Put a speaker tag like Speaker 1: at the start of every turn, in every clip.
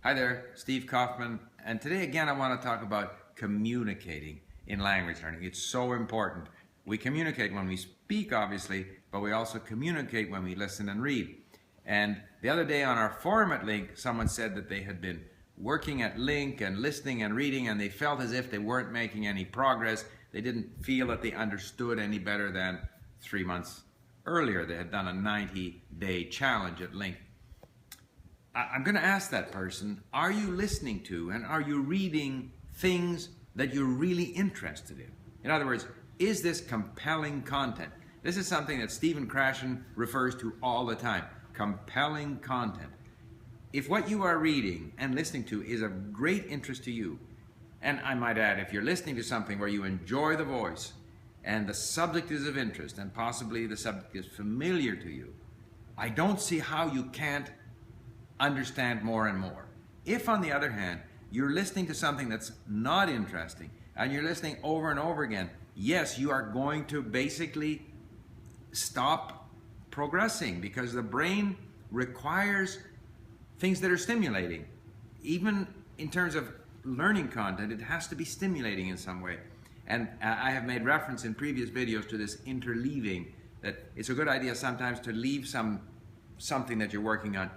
Speaker 1: Hi there, Steve Kaufman, and today again I want to talk about communicating in language learning. It's so important. We communicate when we speak, obviously, but we also communicate when we listen and read. And the other day on our forum at Link, someone said that they had been working at Link and listening and reading, and they felt as if they weren't making any progress. They didn't feel that they understood any better than 3 months earlier. They had done a 90-day challenge at Link. I'm going to ask that person, are you listening to and are you reading things that you're really interested in? In other words, is this compelling content? This is something that Stephen Krashen refers to all the time, compelling content. If what you are reading and listening to is of great interest to you, and I might add, if you're listening to something where you enjoy the voice and the subject is of interest and possibly the subject is familiar to you, I don't see how you can't understand more and more. If, on the other hand, you're listening to something that's not interesting and you're listening over and over again, yes, you are going to basically stop progressing because the brain requires things that are stimulating. Even in terms of learning content, it has to be stimulating in some way. And I have made reference in previous videos to this interleaving, that it's a good idea sometimes to leave something that you're working on,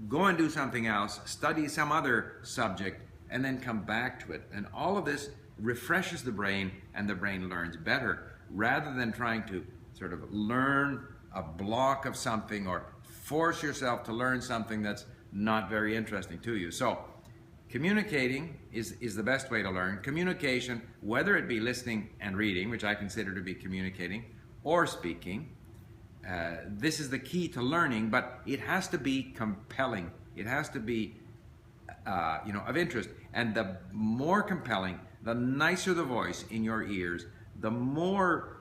Speaker 1: go and do something else, study some other subject, and then come back to it. And all of this refreshes the brain, and the brain learns better, rather than trying to sort of learn a block of something or force yourself to learn something that's not very interesting to you. So communicating is the best way to learn. Communication, whether it be listening and reading, which I consider to be communicating, or speaking, this is the key to learning, but it has to be compelling. It has to be, of interest. And the more compelling, the nicer the voice in your ears, the more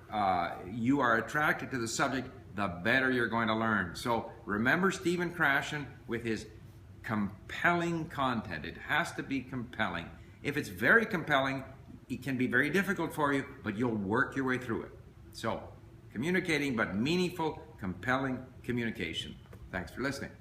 Speaker 1: you are attracted to the subject, the better you're going to learn. So remember Stephen Krashen with his compelling content. It has to be compelling. If it's very compelling, it can be very difficult for you, but you'll work your way through it. So communicating, but meaningful, compelling communication. Thanks for listening.